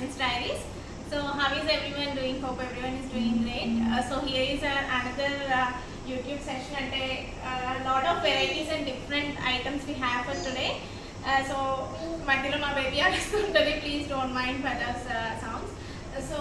Fashions Diaries. So how is everyone doing? Hope everyone is doing great. So here is another YouTube session and a lot of varieties and different items we have for today. So Madhila my baby today, please don't mind for those sounds. So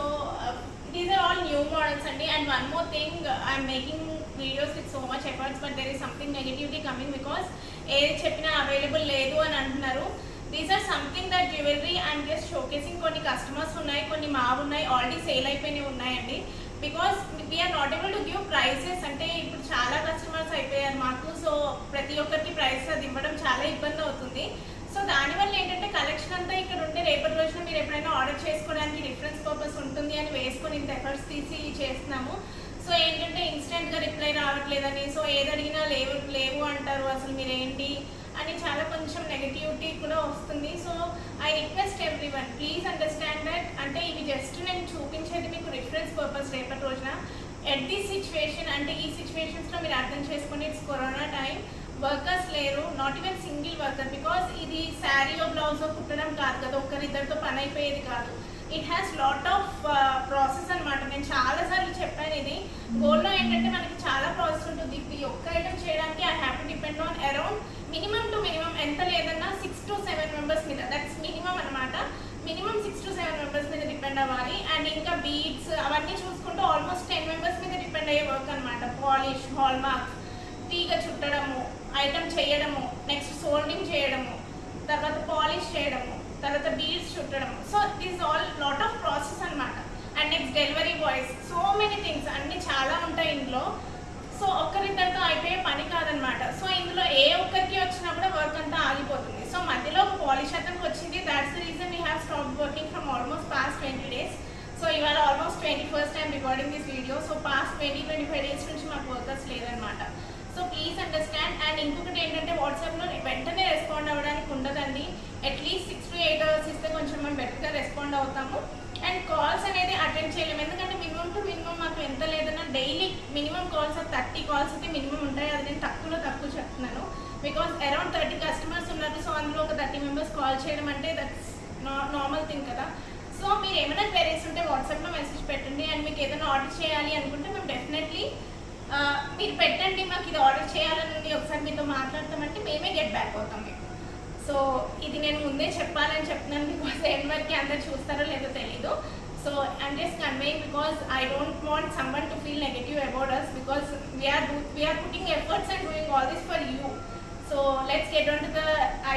these are all new models and one more thing, I'm making videos with so much efforts, but there is something negativity coming because ఏది చెప్పినా available లేదు అని అంటున్నారు. These are something that jewellery and just showcasing. కొన్ని customers ఉన్నాయి, కొన్ని ఉన్నాయి, already sale అయిపోయినవి ఉన్నాయండి. Because we are not able to give prices. అంటే ఇప్పుడు చాలా కస్టమర్స్ అయిపోయారు మాకు. సో ప్రతి ఒక్కరికి ప్రైస్ అది ఇవ్వడం చాలా ఇబ్బంది అవుతుంది. సో దానివల్ల ఏంటంటే కలెక్షన్ అంతా ఇక్కడ ఉంటే రేపటి రోజున మీరు ఎప్పుడైనా ఆర్డర్ చేసుకోవడానికి రిఫరెన్స్ పర్పస్ ఉంటుంది అని వేసుకొని ఇంత ఎఫర్ట్స్ తీసి చేస్తున్నాము. సో ఏంటంటే ఇన్స్టెంట్గా రిప్లై రావట్లేదని, సో ఏది అడిగినా లేవు అంటారు, అసలు మీరేంటి అని చాలా కొంచెం నెగటివిటీ కూడా వస్తుంది. So I request everyone, please understand that. అంటే ఇవి జస్ట్ నేను చూపించేది మీకు రిఫరెన్స్ పర్పస్ రేపటి రోజున. ఎట్ దిస్ సిచ్యువేషన్, అంటే ఈ సిచ్యువేషన్స్లో మీరు అర్థం చేసుకుని ఇట్స్ కరోనా టైం, వర్కర్స్ లేరు, not even single worker. Because ఇది శారీలో బ్లౌజో కుట్టడం కాదు కదా, ఒక్కరిద్దరితో పని అయిపోయేది కాదు. It has lot of process అనమాట. నేను చాలాసార్లు చెప్పాను, ఇది గోల్డ్లో ఏంటంటే మనకి చాలా ప్రాసెస్ ఉంటుంది. ఈ ఒక్క ఐటమ్ చేయడానికి I have to depend on around minimum to minimum ఎంత లేదన్నా 6 to 7 మెంబర్స్ మీద. దట్స్ మినిమం అనమాట. మినిమం 6 to 7 మెంబర్స్ మీద డిపెండ్ అవ్వాలి. అండ్ ఇంకా బీడ్స్ అవన్నీ చూసుకుంటూ ఆల్మోస్ట్ 10 మెంబర్స్ మీద డిపెండ్ అయ్యే వర్క్ అనమాట. పాలిష్, హాల్ మార్క్, తీగ చుట్టడము, ఐటమ్ చేయడము, నెక్స్ట్ సోల్డింగ్ చేయడము, తర్వాత పాలిష్ చేయడము, తర్వాత బీడ్స్ చుట్టడము. So this all lot of process అనమాట. And next delivery boys, so many things, అన్నీ చాలా ఉంటాయి ఇందులో. సో ఒక్కరిద్దరితో అయిపోయే పని కాదనమాట. సో ఇందులో ఏ ఒక్కరికి వచ్చినా కూడా వర్క్ అంతా ఆగిపోతుంది. సో మధ్యలో ఒక పాలిష్ అతనికి వచ్చింది. That's the reason we have stop working from almost past 20 days. So ఇవాళ almost 21st time recording this video. So past 20-25 days నుంచి మాకు వర్కర్స్ లేదనమాట. So please understand. అండ్ ఇంకొకటి ఏంటంటే వాట్సాప్లో వెంటనే రెస్పాండ్ అవ్వడానికి ఉండదండి. అట్లీస్ట్ 6 to 8 hours ఇస్తే కొంచెం మనం బెటర్గా రెస్పాండ్ అవుతాము. అండ్ కాల్స్ అనేది అటెండ్ చేయలేము, ఎందుకంటే మినిమం టు మినిమం మాకు ఎంత లేదన్నా డైలీ మినిమం కాల్స్ 30 కాల్స్ అయితే మినిమం ఉంటాయి. అది నేను తక్కువ చెప్తున్నాను. బికాస్ అరౌండ్ 30 కస్టమర్స్ ఉన్నారు. సో అందులో ఒక 30 మెంబర్స్ కాల్ చేయడం అంటే దట్స్ నార్మల్ థింగ్ కదా. సో మీరు ఏమైనా క్వెరీస్ ఉంటే వాట్సాప్లో మెసేజ్ పెట్టండి. అండ్ మీకు ఏదైనా ఆర్డర్ చేయాలి అనుకుంటే మేము డెఫినెట్లీ మీరు పెట్టండి, మాకు ఇది ఆర్డర్ చేయాలని ఒకసారి మీతో మాట్లాడతామంటే మేమే గెట్ బ్యాక్ అవుతాం మీకు. సో ఇది నేను ముందే చెప్పాలని చెప్తున్నాను, బికాస్ ఎండ్ వరకు అందరు చూస్తారో లేదో తెలీదు. So I'm just conveying because I don't want someone to feel negative about us, because we are putting efforts and doing all this for you. So let's get on to the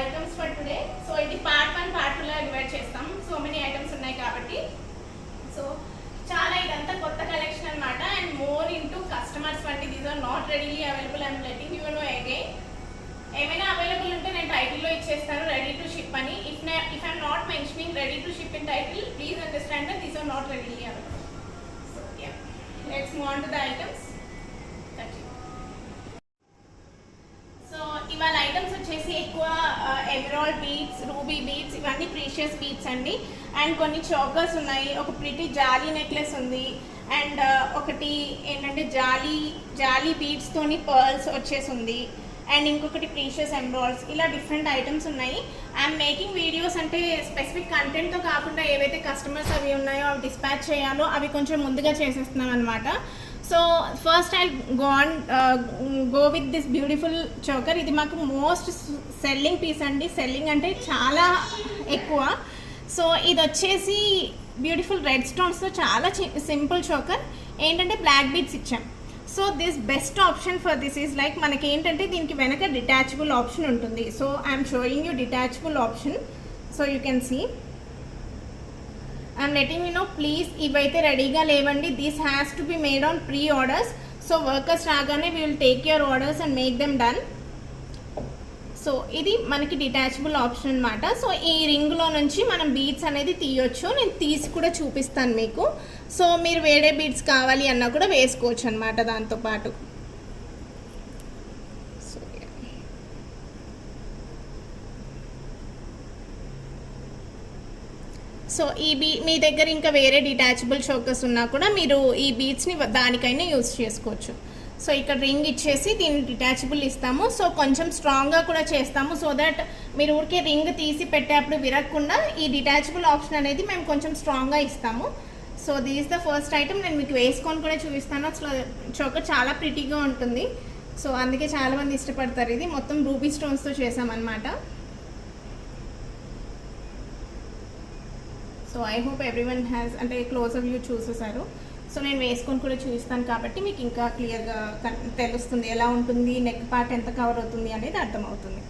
items for today. So ఇది part 1, part 2లా divide చేస్తాం. So many items ఉన్నాయి కాబట్టి. So చాలా ఇదంతా కొత్త collection అనమాట. And more into customers వంటి. These are not readily available. I'm letting you no again. ఏమైనా అవైలబుల్ ఉంటే నేను టైటిల్లో ఇచ్చేస్తాను రెడీ టు షిప్ అని. If I'm not mentioning ready to ship in title, please understand that these are not readily available. So yeah, let's move on to the items. So ఇవాళ items వచ్చేసి ఎక్కువ emerald beads, ruby beads, ఇవన్నీ precious beads అండి. And కొన్ని chokers ఉన్నాయి, ఒక pretty jaali necklace ఉంది, and ఒకటి ఏంటంటే జాలీ బీడ్స్తోని పర్ల్స్ వచ్చేసి ఉంది, అండ్ ఇంకొకటి ప్రీషియస్ ఎమరాల్డ్స్. ఇలా డిఫరెంట్ ఐటమ్స్ ఉన్నాయి. ఐఎమ్ మేకింగ్ వీడియోస్ అంటే స్పెసిఫిక్ కంటెంట్తో కాకుండా ఏవైతే కస్టమర్స్ అవి ఉన్నాయో అవి డిస్పాచ్ చేయాలో అవి కొంచెం ముందుగా చేసేస్తున్నాం అనమాట. So first I go with this beautiful choker. ఇది మాకు మోస్ట్ సెల్లింగ్ పీస్ అండి. సెల్లింగ్ అంటే చాలా ఎక్కువ. సో ఇది వచ్చేసి బ్యూటిఫుల్ రెడ్ స్టోన్స్తో చాలా సింపుల్ చోకర్. ఏంటంటే బ్లాక్ బీడ్స్ ఇచ్చాం. So this best option for this is like మనకి ఏంటంటే దీనికి వెనక డిటాచబుల్ ఆప్షన్ ఉంటుంది. So I'm showing you detachable option. So you can see. I'm letting you know, please ఇవైతే రెడీగా లేవండి. This has to be made on pre orders. So workers రాగానే we will take your orders and make them done. So ఇది మనకి detachable option అనమాట. So ఈ రింగ్లో నుంచి మనం బీడ్స్ అనేది తీయొచ్చు. నేను తీసి కూడా చూపిస్తాను మీకు. సో మీరు వేరే బీడ్స్ కావాలి అన్నా కూడా వేసుకోవచ్చు అనమాట దాంతోపాటు. సో మీ దగ్గర ఇంకా వేరే డిటాచబుల్ చోకర్స్ ఉన్నా కూడా మీరు ఈ బీడ్స్ని దానికైనా యూజ్ చేసుకోవచ్చు. సో ఇక్కడ రింగ్ ఇచ్చేసి దీన్ని డిటాచబుల్ ఇస్తాము. సో కొంచెం స్ట్రాంగ్గా కూడా చేస్తాము, సో దట్ మీరు ఊరికే రింగ్ తీసి పెట్టేప్పుడు విరగకుండా ఈ డిటాచబుల్ ఆప్షన్ అనేది మేము కొంచెం స్ట్రాంగ్గా ఇస్తాము. So this is the first item. నేను మీకు వేసుకొని కూడా చూపిస్తాను. అసలు చోకర్ చాలా ప్రిటీగా ఉంటుంది, సో అందుకే చాలామంది ఇష్టపడతారు. ఇది మొత్తం రూబీ స్టోన్స్తో చేసామన్నమాట. So I hope everyone has అంటే క్లోజ్ వ్యూ చూసేసారు. సో నేను వేసుకొని కూడా చూపిస్తాను కాబట్టి మీకు ఇంకా క్లియర్గా తెలుస్తుంది ఎలా ఉంటుంది, నెక్ పార్ట్ ఎంత కవర్ అవుతుంది అనేది అర్థమవుతుంది.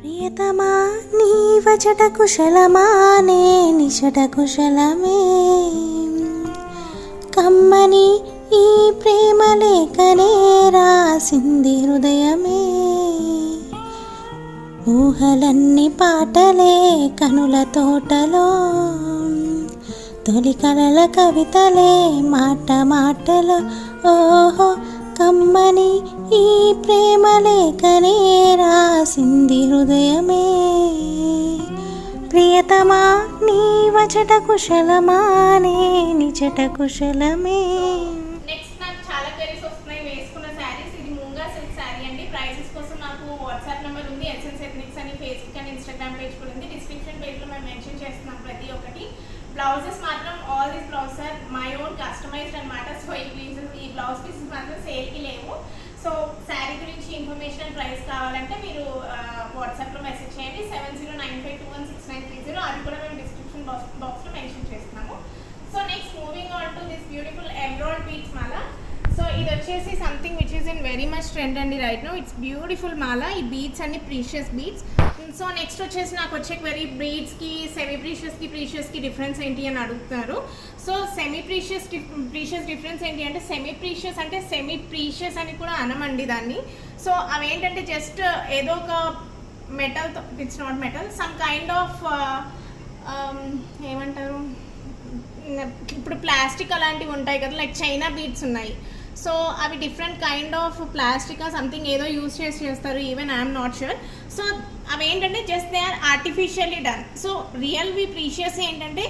ప్రియతమా నీ వచట కుశలమా నే నిశట కుశలమే, కమ్మని ఈ ప్రేమ లేఖనే రాసింది హృదయమే, ఊహలన్నీ పాటలే కనుల తోటలో, తొలి కలల కవితలే మాట మాటలో, ఓహో కమ్మని ఈ ప్రేమ లేఖనే రాసింది హృదయమే, ప్రియతమా నీ వచట కుశలమా నే నిజట కుశలమే. నెక్స్ట్ నాకు చాలా క్వరీస్ వస్తున్నాయి వేసుకున్న శారీస్. ఇది మూంగా సిల్క్ శారీ అండి. ప్రైసెస్ కోసం నాకు వాట్సాప్ నెంబర్ ఉంది, ఎస్ఎన్స్ ఎథ్నిక్స్ అని ఫేస్బుక్ అండ్ ఇన్స్టాగ్రామ్ పేజ్ కూడా ఉంది. డిస్క్రిప్షన్ పేజ్లో మేము మెన్షన్ చేస్తున్నాం ప్రతి ఒక్కటి. బ్లౌజెస్ మాత్రం all these blouses are my own customised అనమాట. సో ఈ బ్లౌజ్ పీసెస్ మాత్రం సేల్కి లేవు. సో శారీ గురించి ఇన్ఫర్మేషన్ అండ్ ప్రైస్ కావాలంటే మీరు వాట్సాప్లో మెసేజ్ చేయండి 7095216930. అది కూడా మేము డిస్క్రిప్షన్ బాక్స్లో మెన్షన్ చేస్తున్నాము. So next moving on to this beautiful ఎమ్రాయిడ్ beads Mala. So ఇది వచ్చేసి something which is in very much trend అండి రైట్ నో. ఇట్స్ బ్యూటిఫుల్ మాల. ఈ బీడ్స్ అన్ని ప్రీషియస్ బీడ్స్. సో నెక్స్ట్ వచ్చేసి నాకు వచ్చే క్వరీ బీడ్స్కి సెమీ ప్రీషియస్కి డిఫరెన్స్ ఏంటి అని అడుగుతారు. సో సెమీ ప్రీషియస్ డిఫరెన్స్ ఏంటి అంటే, సెమీ ప్రీషియస్ అంటే సెమీ ప్రీషియస్ అని కూడా అనమండి దాన్ని. సో అవేంటంటే జస్ట్ ఏదో ఒక మెటల్తో, it's not metal, some kind of ఏమంటారు, ఇప్పుడు ప్లాస్టిక్ అలాంటివి ఉంటాయి కదా, లైక్ చైనా బీడ్స్ ఉన్నాయి. సో అవి different kind of plastic something ఏదో యూజ్ చేస్తారు, even I'm not sure. So అవి ఏంటంటే just they are artificially done. So రియల్వి precious ఏంటంటే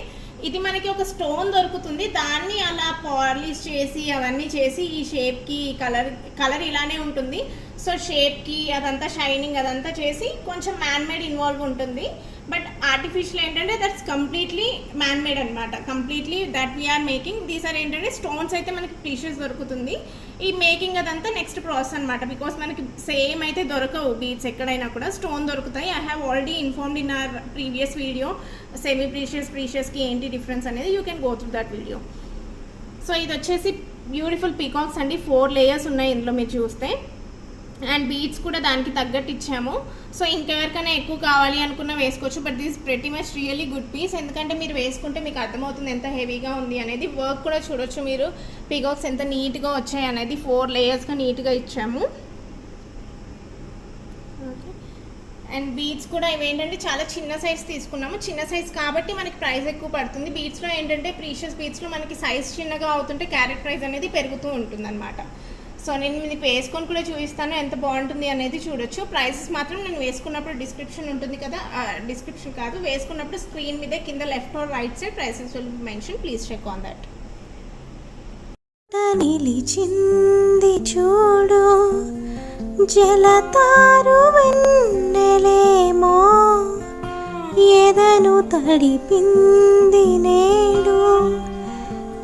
ఇది మనకి ఒక స్టోన్ దొరుకుతుంది, దాన్ని అలా పాలిష్ చేసి అవన్నీ చేసి ఈ షేప్కి కలర్ ఇలానే ఉంటుంది. సో షేప్కి అదంతా షైనింగ్ అదంతా చేసి కొంచెం మ్యాన్ మేడ్ ఇన్వాల్వ్ ఉంటుంది. బట్ ఆర్టిఫిషియల్ ఏంటంటే దట్స్ కంప్లీట్లీ మ్యాన్ మేడ్ అనమాట. Completely that we're making. These are ఏంటంటే స్టోన్స్ అయితే మనకి ప్రీషియస్ దొరుకుతుంది. ఈ మేకింగ్ అదంతా నెక్స్ట్ ప్రాసెస్ అనమాట. బికాస్ మనకి సేమ్ అయితే దొరకవు బీడ్స్, ఎక్కడైనా కూడా స్టోన్ దొరుకుతాయి. I have already informed in our previous video semi ప్రీషియస్కి ఏంటి డిఫరెన్స్ అనేది. You can go through that video. So ఇది వచ్చేసి బ్యూటిఫుల్ పీకాక్స్ అండి. 4 లేయర్స్ ఉన్నాయి ఇందులో మీరు చూస్తే. అండ్ బీడ్స్ కూడా దానికి తగ్గట్టు ఇచ్చాము. సో ఇంకెవరికైనా ఎక్కువ కావాలి అనుకున్నా వేసుకోవచ్చు. But this pretty much really good piece. ఎందుకంటే మీరు వేసుకుంటే మీకు అర్థమవుతుంది ఎంత హెవీగా ఉంది అనేది. వర్క్ కూడా చూడొచ్చు మీరు, పీకాక్స్ ఎంత నీట్గా వచ్చాయి అనేది. 4 లేయర్స్గా నీట్గా ఇచ్చాము. ఓకే. అండ్ బీడ్స్ కూడా ఇవేంటంటే చాలా చిన్న సైజ్ తీసుకున్నాము. చిన్న సైజ్ కాబట్టి మనకి ప్రైస్ ఎక్కువ పడుతుంది. బీడ్స్లో ఏంటంటే ప్రీషియస్ బీడ్స్లో మనకి సైజ్ చిన్నగా అవుతుంటే క్యారెట్ ప్రైస్ అనేది పెరుగుతూ ఉంటుంది అనమాట. సో నేను మీకు వేసుకొని కూడా చూపిస్తాను ఎంత బాగుంటుంది అనేది చూడొచ్చు. ప్రైసెస్ మాత్రం నేను వేసుకున్నప్పుడు డిస్క్రిప్షన్ ఉంటుంది కదా, డిస్క్రిప్షన్ కాదు, వేసుకున్నప్పుడు స్క్రీన్ మీద కింద left or right side prices will mention. Please check on that. నిలిచింది చూడు జలతారు వెన్నెలేమో, ఎదను తడిపింది నేడు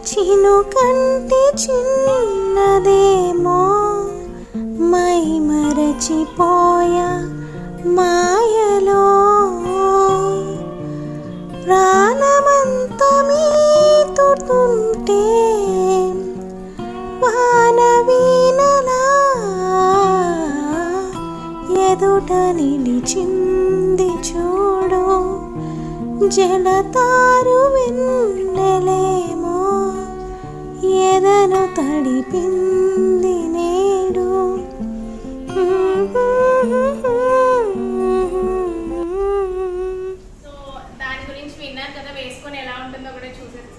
చినుకంటి చిన్నదేమో, మై మరచిపోయా మాయలో ప్రాణమంత మీతుంటే వాన వీణలా ఎదుట నిలిచింది చూడు జలతారు వెన్నెలేమో, ఎదను తడిపింది నేడు. సో దాని గురించి విన్నారు కదా, వేసుకొని ఎలా ఉంటుందో కూడా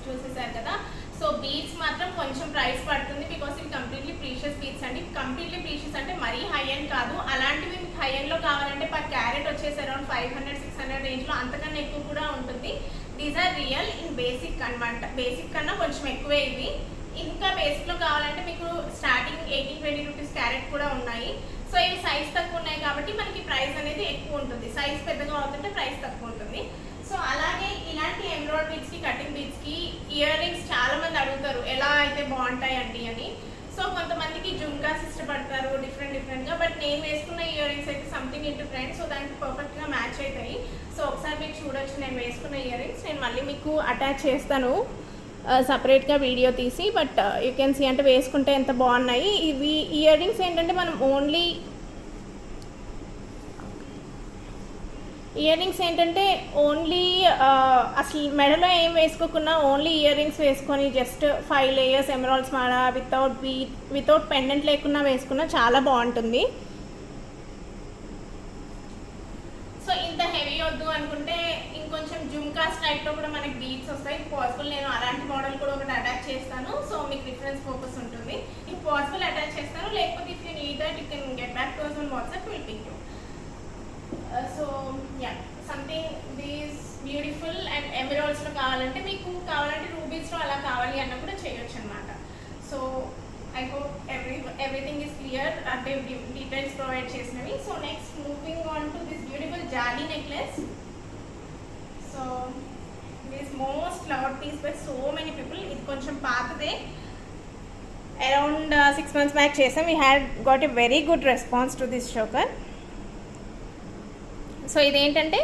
చూసేసారు కదా. సో బీడ్స్ మాత్రం కొంచెం ప్రైస్ పడుతుంది బికాస్ ఇవి కంప్లీట్లీ ప్రీషియస్ బీడ్స్ అండి. కంప్లీట్లీ ప్రీషియస్ అంటే మరీ హై ఎండ్ కాదు. అలాంటివి మీకు హై ఎండ్లో కావాలంటే పర్ క్యారెట్ వచ్చేసి అరౌండ్ 500-600 రేంజ్లో, అంతకన్నా ఎక్కువ కూడా ఉంటుంది. These are real in basic అనమాట. బేసిక్ కన్నా కొంచెం ఎక్కువే ఇవి. ఇంకా బేసిక్లో కావాలంటే మీకు స్టార్టింగ్ 18-20 రూపీస్ క్యారెట్ కూడా ఉన్నాయి. సో ఇవి సైజ్ తక్కువ ఉన్నాయి కాబట్టి మనకి ప్రైస్ అనేది ఎక్కువ ఉంటుంది. సైజ్ పెద్దగా అవుతుంటే ప్రైస్ తక్కువ ఉంటుంది. సో అలాగే ఇలాంటి ఎమ్రాయిడ్ బీడ్స్కి, కటింగ్ బీడ్స్కి ఇయర్ రింగ్స్ చాలా మంది అడుగుతారు ఎలా అయితే బాగుంటాయి అండి అని. సో కొంతమందికి జుమ్కాస్ ఇష్టపడతారు డిఫరెంట్గా, బట్ నేను వేసుకున్న ఇయర్ రింగ్స్ అయితే సంథింగ్ ఇంటూ ట్రెండ్. సో దానికి పర్ఫెక్ట్గా మ్యాచ్ అవుతాయి. సో ఒకసారి మీకు చూడొచ్చు నేను వేసుకున్న ఇయర్ రింగ్స్. నేను మళ్ళీ మీకు అటాచ్ చేస్తాను సపరేట్గా వీడియో తీసి. బట్ యూ కెన్ సీ అంటే వేసుకుంటే ఎంత బాగున్నాయి. ఇవి ఇయర్ రింగ్స్ ఏంటంటే మనం ఓన్లీ అసలు మెడలో ఏం వేసుకోకుండా ఓన్లీ ఇయర్ రింగ్స్ వేసుకొని జస్ట్ 5 లేయర్స్ ఎమరాల్డ్స్ మాడ వితౌట్ పెండెంట్ లేకుండా వేసుకున్నా చాలా బాగుంటుంది. సో ఇంత హెవీ వద్దు అనుకుంటే ఇంకొంచెం జుమ్కాస్ టైప్లో కూడా మనకి బీడ్స్ వస్తాయి. పాసిబుల్ నేను అలాంటి మోడల్ కూడా ఒకటి అటాచ్ చేస్తాను. సో మీకు రిఫరెన్స్ ఫోకస్ ఉంటుంది. ఇఫ్ పాసిబుల్ అటాచ్ చేస్తాను, లేకపోతే if you need that you can get back to us on WhatsApp, will pick you. So yeah, something these beautiful and ఎమరాల్డ్స్లో కావాలంటే మీకు కావాలంటే రూబీస్లో అలా కావాలి అన్న కూడా చేయొచ్చు అనమాట. So I hope everything is clear, అంటే డీటెయిల్స్ ప్రొవైడ్ చేసినవి. So next moving on to this beautiful jaali necklace. So this most loved piece by so many people. ఇది కొంచెం పాతదే, అరౌండ్ 6 months బ్యాక్ చేసాం. We had got a very good response to this choker. So ఇదేంటంటే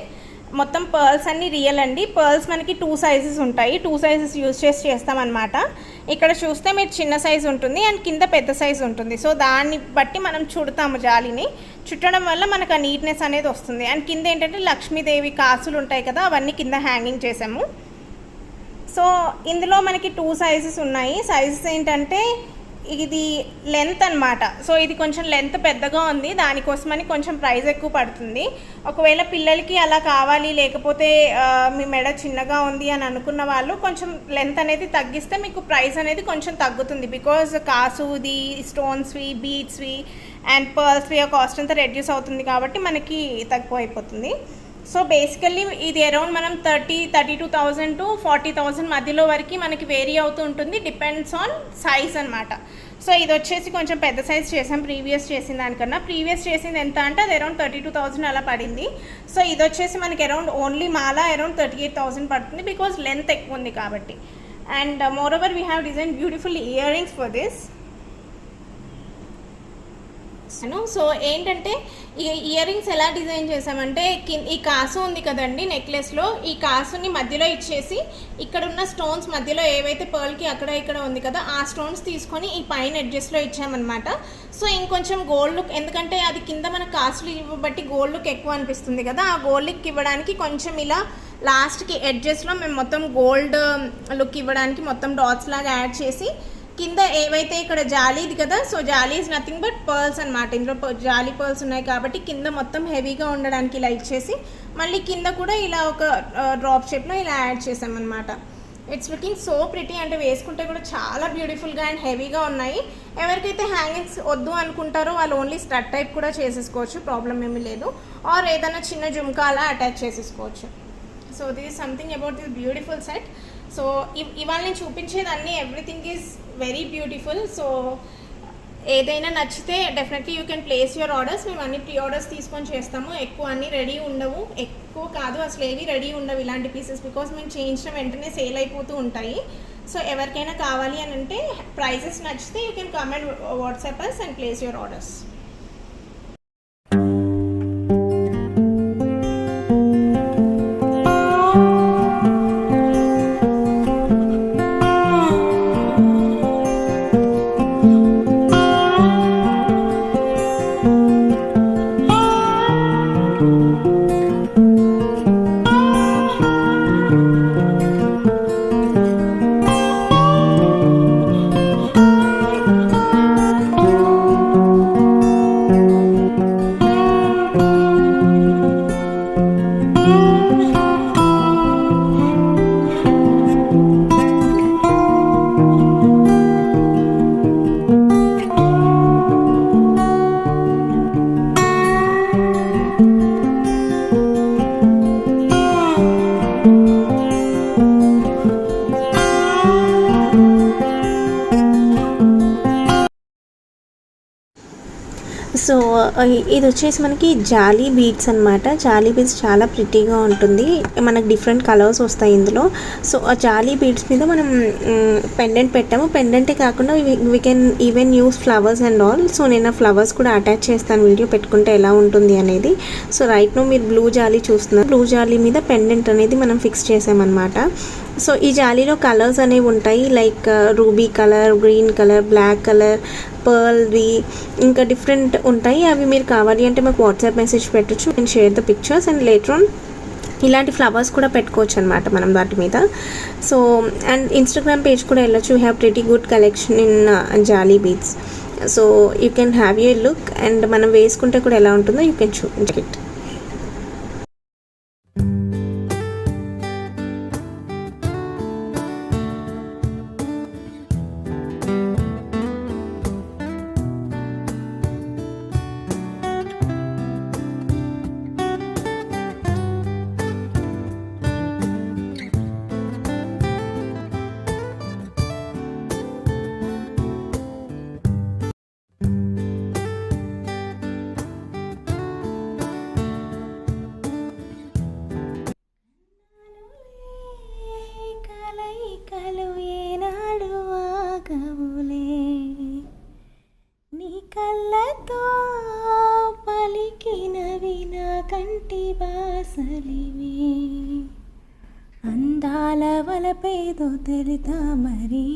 మొత్తం pearls అన్నీ real అండి. Pearls మనకి 2 sizes ఉంటాయి. 2 sizes యూజ్ చేస్తామన్నమాట. ఇక్కడ చూస్తే మీరు చిన్న సైజు ఉంటుంది అండ్ కింద పెద్ద సైజు ఉంటుంది. సో దాన్ని బట్టి మనం చుడతాము. జాలీని చుట్టడం వల్ల మనకు ఆ నీట్నెస్ అనేది వస్తుంది. అండ్ కింద ఏంటంటే లక్ష్మీదేవి కాసులు ఉంటాయి కదా, అవన్నీ కింద హ్యాంగింగ్ చేసాము. సో ఇందులో మనకి 2 sizes ఉన్నాయి. సైజెస్ ఏంటంటే ఇది లెంత్ అనమాట. సో ఇది కొంచెం లెంత్ పెద్దగా ఉంది, దానికోసమని కొంచెం ప్రైస్ ఎక్కువ పడుతుంది. ఒకవేళ పిల్లలకి అలా కావాలి, లేకపోతే మీ మెడ చిన్నగా ఉంది అని అనుకున్న వాళ్ళు కొంచెం లెంత్ అనేది తగ్గిస్తే మీకు ప్రైస్ అనేది కొంచెం తగ్గుతుంది. బికాజ్ కాసుది, స్టోన్స్వి, బీడ్స్వి అండ్ పర్ల్స్వి కాస్ట్ అంతా రెడ్యూస్ అవుతుంది కాబట్టి మనకి తక్కువ అయిపోతుంది. సో బేసికల్లీ ఇది అరౌండ్ మనం 32,000 to 40,000 మధ్యలో వరకు మనకి వేరీ అవుతూ ఉంటుంది, డిపెండ్స్ ఆన్ సైజ్ అనమాట. సో ఇది వచ్చేసి కొంచెం పెద్ద సైజ్ చేసాం ప్రీవియస్ చేసిన దానికన్నా. ప్రీవియస్ చేసింది ఎంత అంటే అది అరౌండ్ 32,000 అలా పడింది. సో ఇది వచ్చేసి మనకి అరౌండ్ ఓన్లీ మాల అరౌండ్ 38,000 పడుతుంది, బికాజ్ లెంత్ ఎక్కువ ఉంది కాబట్టి. And more over we have design beautiful ear rings for this. So ఏంటంటే ఈ ఇయర్ రింగ్స్ ఎలా డిజైన్ చేసామంటే ఈ కాసు ఉంది కదండి నెక్లెస్లో, ఈ కాసుని మధ్యలో ఇచ్చేసి ఇక్కడ ఉన్న స్టోన్స్ మధ్యలో ఏవైతే పర్ల్కి అక్కడ ఇక్కడ ఉంది కదా ఆ స్టోన్స్ తీసుకొని ఈ పైన ఎడ్జెస్లో ఇచ్చామన్నమాట. సో ఇంకొంచెం గోల్డ్ లుక్, ఎందుకంటే అది కింద మన కాసులు ఇవ్వబట్టి గోల్డ్ లుక్ ఎక్కువ అనిపిస్తుంది కదా, ఆ గోల్డ్ లుక్ ఇవ్వడానికి కొంచెం ఇలా లాస్ట్కి ఎడ్జెస్లో మేము మొత్తం గోల్డ్ లుక్ ఇవ్వడానికి మొత్తం డాట్స్ లాగా యాడ్ చేసి కింద ఏవైతే ఇక్కడ జాలీది కదా, so jolly is nothing but pearls అనమాట. ఇందులో జాలీ పర్ల్స్ ఉన్నాయి కాబట్టి కింద మొత్తం హెవీగా ఉండడానికి ఇలా ఇచ్చేసి మళ్ళీ కింద కూడా ఇలా ఒక డ్రాప్ షేప్లో ఇలా యాడ్ చేసామన్నమాట. ఇట్స్ లుకింగ్ సో ప్రిటీ, అంటే వేసుకుంటే కూడా చాలా బ్యూటిఫుల్గా అండ్ హెవీగా ఉన్నాయి. ఎవరికైతే హ్యాంగింగ్స్ వద్దు అనుకుంటారో వాళ్ళు ఓన్లీ స్టడ్ టైప్ కూడా చేసేసుకోవచ్చు, ప్రాబ్లం ఏమీ లేదు. ఆర్ ఏదైనా చిన్న జుమ్కా అలా అటాచ్ చేసేసుకోవచ్చు. So this is something about this beautiful set. So ఇవాళ నేను చూపించేదాన్ని everything is very beautiful. So ఏదైనా నచ్చితే definitely you can place your orders. మేము అన్ని ప్రీ ఆర్డర్స్ తీసుకొని చేస్తాము. ఎక్కువ అన్నీ రెడీ ఉండవు, ఎక్కువ కాదు అసలు ఏవి రెడీ ఉండవు ఇలాంటి పీసెస్, బికాస్ మేము చేయించిన వెంటనే సేల్ అయిపోతూ ఉంటాయి. సో ఎవరికైనా కావాలి అని అంటే ప్రైజెస్ నచ్చితే you can come and WhatsApp us and place your orders. ఇది వచ్చేసి మనకి జాలీ బీడ్స్ అనమాట. జాలీ బీడ్స్ చాలా ప్రిటీగా ఉంటుంది, మనకు డిఫరెంట్ కలర్స్ వస్తాయి ఇందులో. సో ఆ జాలీ బీడ్స్ మీద మనం పెండెంట్ పెట్టాము. పెండెంటే కాకుండా we can even use flowers and all. So నేను ఆ ఫ్లవర్స్ కూడా అటాచ్ చేస్తాను వీడియో పెట్టుకుంటే ఎలా ఉంటుంది అనేది. సో రైట్ నో మీరు బ్లూ జాలీ చూస్తున్నారు. బ్లూ జాలీ మీద పెండెంట్ అనేది మనం ఫిక్స్ చేసామన్నమాట. సో ఈ జాలీలో కలర్స్ అనేవి ఉంటాయి, like ruby colour, green colour, black colour, పర్ల్వి, ఇంకా డిఫరెంట్ ఉంటాయి. అవి మీరు కావాలి అంటే మాకు వాట్సాప్ మెసేజ్ పెట్టచ్చు, నేను share the pictures. And later on ఇలాంటి ఫ్లవర్స్ కూడా పెట్టుకోవచ్చు అనమాట మనం వాటి మీద. సో అండ్ ఇన్స్టాగ్రామ్ పేజ్ కూడా వెళ్ళొచ్చు. Have pretty good collection in jolly beads. So you can have a look and మనం వేసుకుంటే కూడా ఎలా ఉంటుందో యూ కెన్ చెక్ ఇట్. కలయికలు ఏనాడు ఆగవులే, నీ కళ్ళతో పలికినవి నా కంటి బాసలివి. అందాల వలపేదో తెలుతా మరి,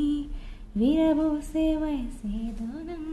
విరబోసే వయసేదోనం.